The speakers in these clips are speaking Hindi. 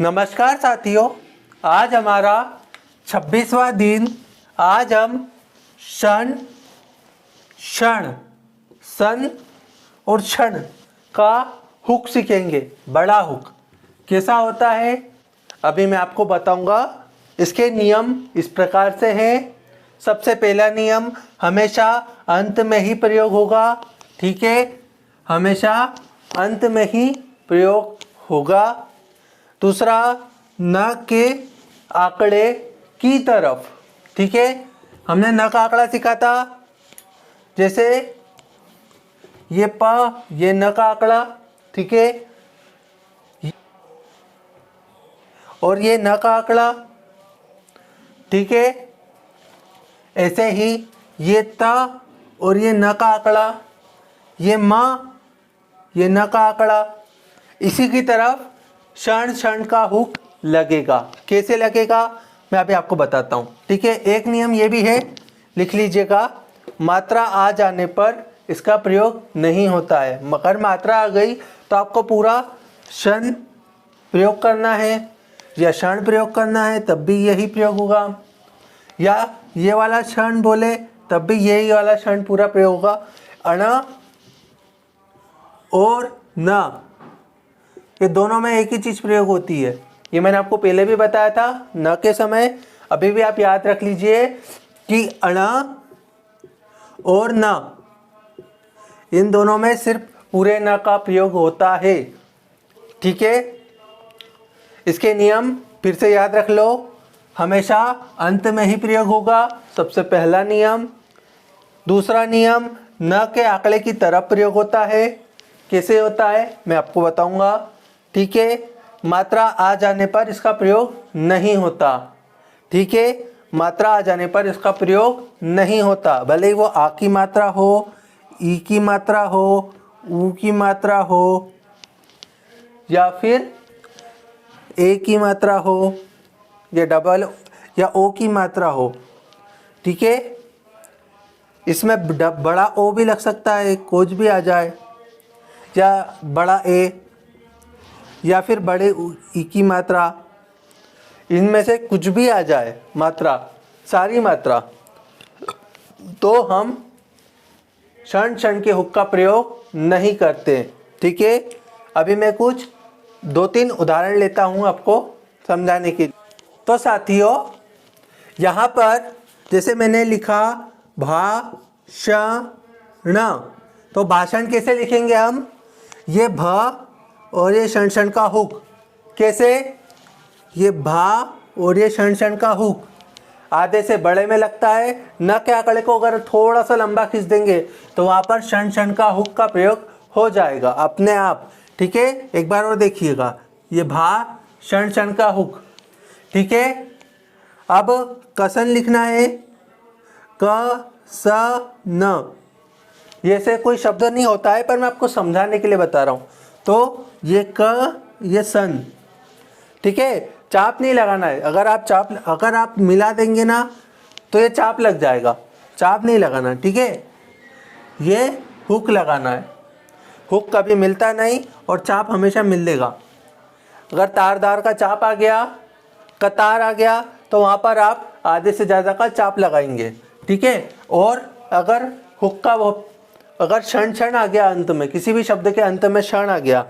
नमस्कार साथियों, आज हमारा 26वां दिन। आज हम सन, क्षण, सन और क्षण का हुक सीखेंगे। बड़ा हुक कैसा होता है अभी मैं आपको बताऊंगा। इसके नियम इस प्रकार से हैं। सबसे पहला नियम, हमेशा अंत में ही प्रयोग होगा। ठीक है, हमेशा अंत में ही प्रयोग होगा। दूसरा, न के आंकड़े की तरफ। ठीक है, हमने न का आंकड़ा सीखा था। जैसे ये प, ये न का आंकड़ा, ठीक है, और ये न का आंकड़ा, ठीक है। ऐसे ही ये त और ये न का आंकड़ा, ये म, ये न का आंकड़ा। इसी की तरफ क्षण क्षण का हुक लगेगा। कैसे लगेगा मैं अभी आपको बताता हूँ। ठीक है, एक नियम ये भी है, लिख लीजिएगा। मात्रा आ जाने पर इसका प्रयोग नहीं होता है। मगर मात्रा आ गई तो आपको पूरा क्षण प्रयोग करना है या क्षण प्रयोग करना है, तब भी यही प्रयोग होगा। या ये वाला क्षण बोले तब भी यही वाला क्षण पूरा प्रयोग होगा। अण और न, ये दोनों में एक ही चीज़ प्रयोग होती है। ये मैंने आपको पहले भी बताया था न के समय। अभी भी आप याद रख लीजिए कि अण और न, इन दोनों में सिर्फ पूरे न का प्रयोग होता है। ठीक है, इसके नियम फिर से याद रख लो। हमेशा अंत में ही प्रयोग होगा, सबसे पहला नियम। दूसरा नियम, न के आंकड़े की तरफ प्रयोग होता है। कैसे होता है मैं आपको बताऊंगा। ठीक है, मात्रा आ जाने पर इसका प्रयोग नहीं होता। ठीक है, मात्रा आ जाने पर इसका प्रयोग नहीं होता, भले ही वो आ की मात्रा हो, ई की मात्रा हो, ऊ की मात्रा हो, या फिर ए की मात्रा हो, या डबल या ओ की मात्रा हो। ठीक है, इसमें बड़ा ओ भी लग सकता है, कुछ भी आ जाए, या बड़ा ए, या फिर बड़े ई की मात्रा, इनमें से कुछ भी आ जाए मात्रा, सारी मात्रा, तो हम क्षण क्षण के हुक का प्रयोग नहीं करते। ठीक है, अभी मैं कुछ 2-3 उदाहरण लेता हूं आपको समझाने के लिए। तो साथियों, यहाँ पर जैसे मैंने लिखा भाषण, तो भाषण कैसे लिखेंगे हम? ये भ और ये क्षण क्षण का हुक। कैसे? ये भा और ये क्षण क्षण का हुक आधे से बड़े में लगता है। न के आंकड़े को अगर थोड़ा सा लंबा खींच देंगे तो वहाँ पर क्षण क्षण का हुक का प्रयोग हो जाएगा अपने आप। ठीक है, एक बार और देखिएगा, ये भा क्षण क्षण का हुक। ठीक है, अब कसन लिखना है, क स न। ये से कोई शब्द नहीं होता है, पर मैं आपको समझाने के लिए बता रहा हूँ। तो ये क, ये सन। ठीक है, चाप नहीं लगाना है। अगर आप मिला देंगे ना तो ये चाप लग जाएगा, चाप नहीं लगाना। ठीक है, ये हुक लगाना है। हुक कभी मिलता नहीं और चाप हमेशा मिलेगा। अगर तारदार का चाप आ गया, कतार आ गया, तो वहाँ पर आप आधे से ज़्यादा का चाप लगाएंगे। ठीक है, और अगर हुक का अगर क्षण क्षण आ गया अंत में, किसी भी शब्द के अंत में क्षण आ गया,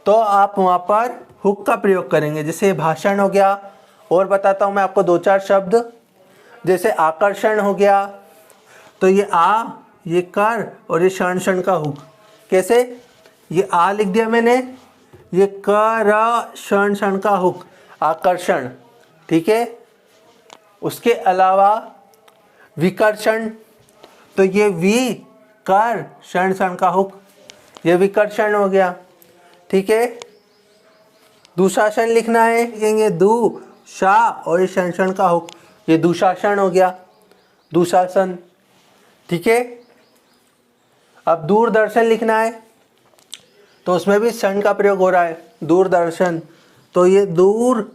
तो आप वहाँ पर हुक का प्रयोग करेंगे। जैसे भाषण हो गया, और बताता हूँ मैं आपको 2-4 शब्द। जैसे आकर्षण हो गया, तो ये आ, ये कर और ये क्षण क्षण का हुक। कैसे? ये आ लिख दिया मैंने, ये कर क्षण क्षण का हुक, आकर्षण। ठीक है, उसके अलावा विकर्षण, तो ये वी कर क्षण क्षण का हुक, ये विकर्षण हो गया। ठीक है, दुशासन लिखना है, लिखेंगे दु शा और ये क्षण क्षण का हुक, ये दुशासन हो गया, दुशासन। ठीक है, अब दूरदर्शन लिखना है, तो उसमें भी क्षण का प्रयोग हो रहा है, दूरदर्शन। तो ये दूर,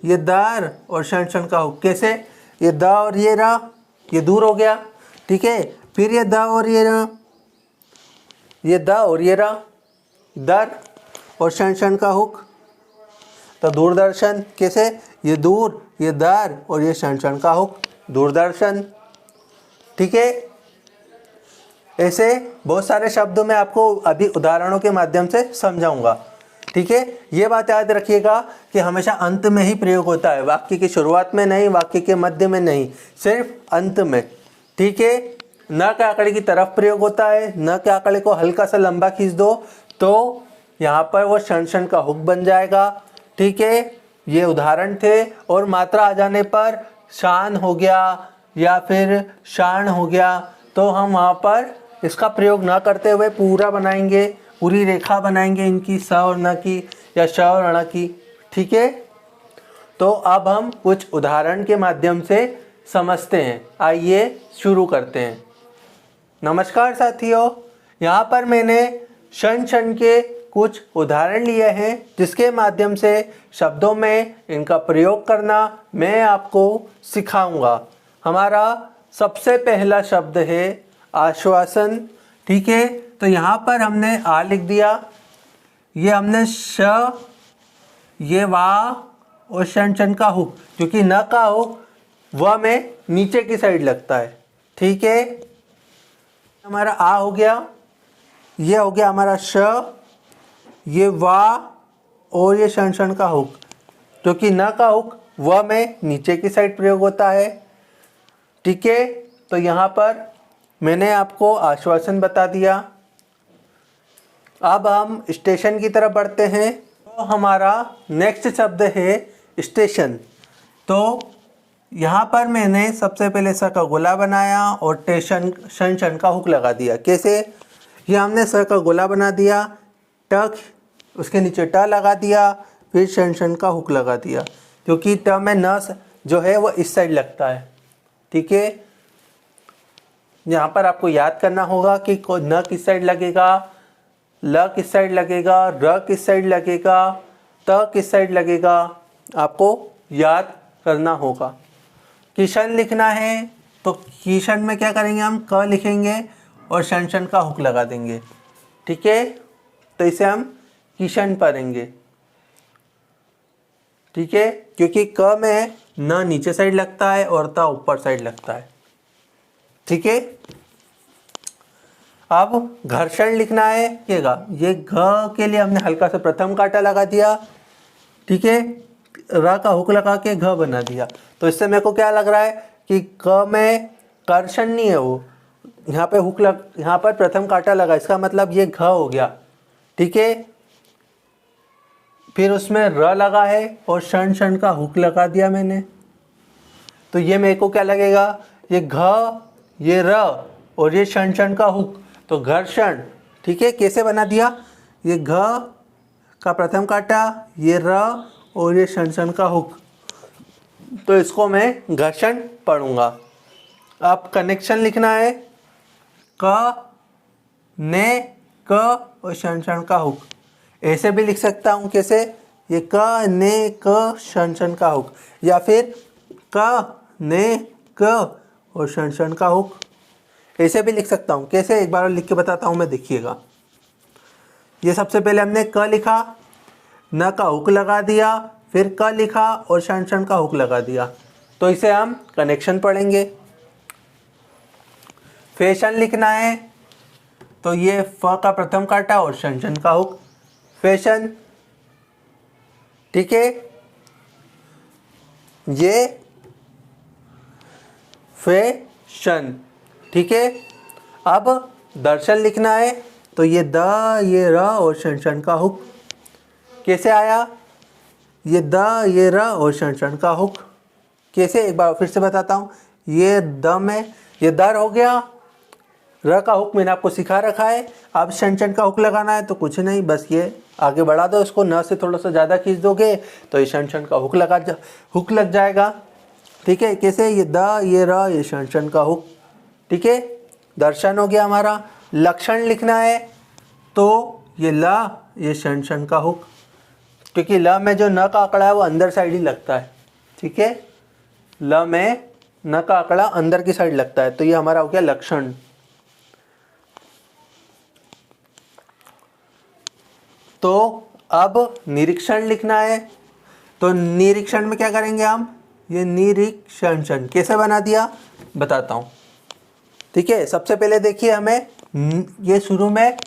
ये दर और क्षण क्षण का हुक। कैसे? ये द और ये र, ये दूर हो गया। ठीक है, फिर ये द और ये र, ये द और ये र, दर और क्षण क्षण का हुक, तो दूरदर्शन कैसे, ये दूर, ये दर और ये क्षण क्षण का हुक, दूरदर्शन। ठीक है, ऐसे बहुत सारे शब्दों में आपको अभी उदाहरणों के माध्यम से समझाऊंगा। ठीक है, ये बात याद रखिएगा कि हमेशा अंत में ही प्रयोग होता है, वाक्य की शुरुआत में नहीं, वाक्य के मध्य में नहीं, सिर्फ अंत में। ठीक है, न के आंकड़े की तरफ प्रयोग होता है, न के आंकड़े को हल्का सा लंबा खींच दो तो यहाँ पर वो क्षण क्षण का हुक बन जाएगा। ठीक है, ये उदाहरण थे। और मात्रा आ जाने पर शान हो गया या फिर शान हो गया तो हम वहाँ पर इसका प्रयोग ना करते हुए पूरा बनाएंगे, पूरी रेखा बनाएंगे इनकी, स और न की या श और ण की। ठीक है, तो अब हम कुछ उदाहरण के माध्यम से समझते हैं। आइए शुरू करते हैं। नमस्कार साथियों, यहाँ पर मैंने क्षण क्षण के कुछ उदाहरण लिए हैं जिसके माध्यम से शब्दों में इनका प्रयोग करना मैं आपको सिखाऊंगा। हमारा सबसे पहला शब्द है आश्वासन। ठीक है, तो यहाँ पर हमने आ लिख दिया, ये हमने श, ये वाह और क्षण क्षण का हुक, क्योंकि न का हुक वह में नीचे की साइड लगता है। ठीक है, हमारा आ हो गया, ये हो गया हमारा श, ये वाह और ये क्षण क्षण का हुक, क्योंकि न का हुक वह में नीचे की साइड प्रयोग होता है। ठीक है, तो यहाँ पर मैंने आपको आश्वासन बता दिया। अब हम स्टेशन की तरफ बढ़ते हैं। तो हमारा नेक्स्ट शब्द है स्टेशन। तो यहाँ पर मैंने सबसे पहले स का गोला बनाया और टेशन क्षण क्षण का हुक लगा दिया। कैसे, ये हमने स का गोला बना दिया, ट उसके नीचे ट लगा दिया, फिर क्षण क्षण का हुक लगा दिया, क्योंकि ट में न जो है वो इस साइड लगता है। ठीक है, यहाँ पर आपको याद करना होगा कि न किस साइड लगेगा, ल किस साइड लगेगा, र किस साइड लगेगा, त किस साइड लगेगा, आपको याद करना होगा। किशन लिखना है तो किशन में क्या करेंगे, हम क लिखेंगे और क्षण क्षण का हुक लगा देंगे। ठीक है, तो इसे हम किशन पढ़ेंगे। ठीक है, क्योंकि क में न नीचे साइड लगता है और त ऊपर साइड लगता है। ठीक है, अब घर्षण लिखना है। ये घ के लिए हमने हल्का सा प्रथम कांटा लगा दिया। ठीक है, र का हुक लगा के घ बना दिया। तो इससे मेरे को क्या लग रहा है कि क में कर्षण नहीं है, वो यहाँ पे हुक यहाँ पर प्रथम कांटा लगा, इसका मतलब ये घ हो गया। ठीक है, फिर उसमें र लगा है और क्षण क्षण का हुक लगा दिया मैंने, तो ये मेरे को क्या लगेगा, ये घ, ये र और ये क्षण क्षण का हुक, तो घर्षण। ठीक है, कैसे बना दिया, ये घ का प्रथम कांटा, ये र और ये क्षण क्षण का हुक, तो इसको मैं घर्षण पढ़ूंगा। अब कनेक्शन लिखना है, क, ने, क और क्षण क्षण का हुक। ऐसे भी लिख सकता हूँ, कैसे, ये क, ने, क, क्षण क्षण का हुक, या फिर क, ने, क और क्षण क्षण का हुक। ऐसे भी लिख सकता हूँ। कैसे, एक बार लिख के बताता हूँ मैं, देखिएगा। ये सबसे पहले हमने क लिखा, न का हुक लगा दिया, फिर क लिखा और क्षण क्षण का हुक लगा दिया, तो इसे हम कनेक्शन पढ़ेंगे। फैशन लिखना है तो ये फ का प्रथम कांटा और क्षण क्षण का हुक, फैशन। ठीक है, ये फैशन। ठीक है, अब दर्शन लिखना है तो ये द, ये र और क्षण क्षण का हुक। कैसे आया, ये द, ये र और क्षण क्षण का हुक। कैसे, एक बार फिर से बताता हूँ। ये द में ये दर हो गया, र का हुक मैंने आपको सिखा रखा है। अब क्षण क्षण का हुक लगाना है तो कुछ नहीं, बस ये आगे बढ़ा दो, इसको न से थोड़ा सा ज़्यादा खींच दोगे तो ये क्षण क्षण का हुक लग जाएगा। ठीक है, कैसे, ये द, ये र, ये क्षण क्षण का हुक। ठीक है, दर्शन हो गया हमारा। लक्षण लिखना है तो ये ल, ये क्षण क्षण का हुक, क्योंकि ल में जो न का आंकड़ा है वो अंदर साइड ही लगता है। ठीक है, ल में न का आंकड़ा अंदर की साइड लगता है, तो ये हमारा हो गया लक्षण। तो अब निरीक्षण लिखना है तो निरीक्षण में क्या करेंगे हम, ये निरीक्षण कैसे बना दिया बताता हूँ। ठीक है, सबसे पहले देखिए हमें ये शुरू में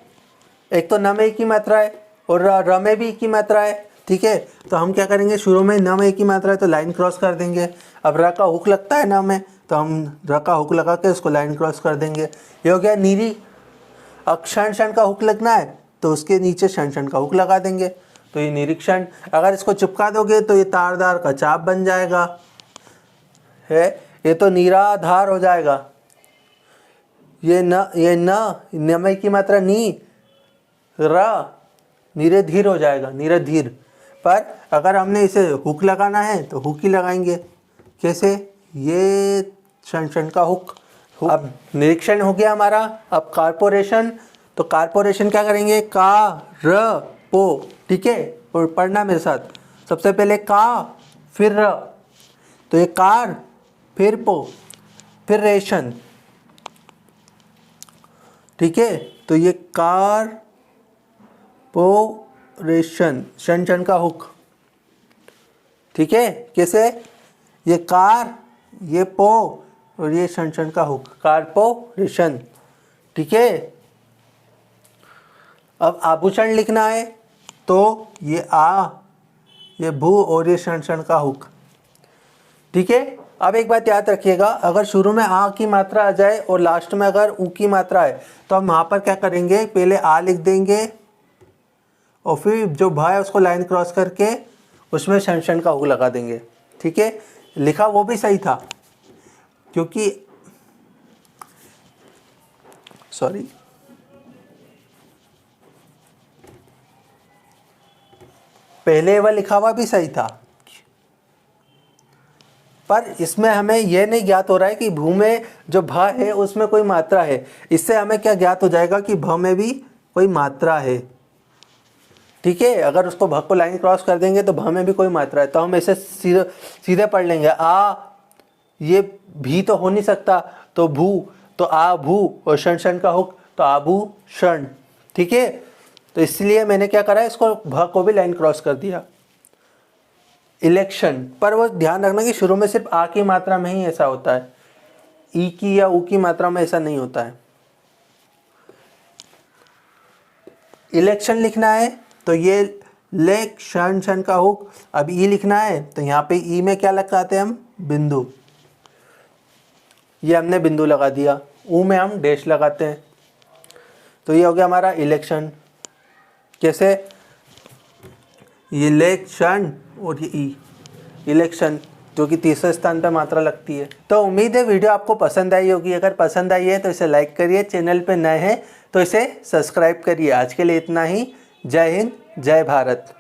एक तो न में एक ही मात्रा है और र में भी एक ही मात्रा है। ठीक है, तो हम क्या करेंगे, शुरू में न में एक ही मात्रा है तो लाइन क्रॉस कर देंगे। अब र का हुक लगता है न में, तो हम र का हुक लगा के उसको लाइन क्रॉस कर देंगे। ये हो गया नीरी। अब क्षण का हुक लगना है तो उसके नीचे क्षण का हुक लगा देंगे, तो ये निरीक्षण। अगर इसको चिपका दोगे तो ये तारदार का चाप बन जाएगा है, ये तो निराधार हो जाएगा। ये न में की मात्रा नी, र नीरे धीर हो जाएगा, नीरे धीर। पर अगर हमने इसे हुक लगाना है तो हुक ही लगाएंगे। कैसे, ये क्षण का हुक। अब निरीक्षण हो गया हमारा। अब कारपोरेशन, तो कारपोरेशन क्या करेंगे, का र पो। ठीक है, और पढ़ना मेरे साथ, सबसे पहले का फिर र, तो ये कार फिर पो फिर रेशन। ठीक है, तो ये कार पो रेशन, क्षण का हुक। ठीक है, कैसे, ये कार, ये पो और ये क्षण का हुक, कारपोरेशन। ठीक है, अब आभूषण लिखना है तो ये आ, ये भू और ये क्षण का हुक। ठीक है, अब एक बात याद रखिएगा, अगर शुरू में आ की मात्रा आ जाए और लास्ट में अगर ऊ की मात्रा है तो हम वहाँ पर क्या करेंगे, पहले आ लिख देंगे और फिर जो भा है उसको लाइन क्रॉस करके उसमें क्षण का हुक लगा देंगे। ठीक है, लिखा वो भी सही था क्योंकि पहले वह लिखा हुआ भी सही था, पर इसमें हमें यह नहीं ज्ञात हो रहा है कि भू में जो भ है उसमें कोई मात्रा है। इससे हमें क्या ज्ञात हो जाएगा कि भ में भी कोई मात्रा है। ठीक है, अगर उसको भ को लाइन क्रॉस कर देंगे तो भ में भी कोई मात्रा है, तो हम ऐसे सीधे पढ़ लेंगे। आ, ये भी तो हो नहीं सकता, तो भू, तो आ भू और क्षण का हुक, तो आभूषण। ठीक है, तो इसलिए मैंने क्या करा, इसको भ को भी लाइन क्रॉस कर दिया। इलेक्शन, पर वो ध्यान रखना कि शुरू में सिर्फ आ की मात्रा में ही ऐसा होता है, ई की या ऊ की मात्रा में ऐसा नहीं होता है। इलेक्शन लिखना है तो ये ले क्षण का हुक। अब ई लिखना है तो यहाँ पे ई में क्या लगाते हैं हम, बिंदु। ये हमने बिंदु लगा दिया, ऊ में हम डैश लगाते हैं। तो ये हो गया हमारा इलेक्शन। कैसे, ये इलेक्शन और ये ई, इलेक्शन, जो कि तीसरे स्थान पर मात्रा लगती है। तो उम्मीद है वीडियो आपको पसंद आई होगी। अगर पसंद आई है तो इसे लाइक करिए, चैनल पे नए हैं तो इसे सब्सक्राइब करिए। आज के लिए इतना ही। जय हिंद, जय भारत।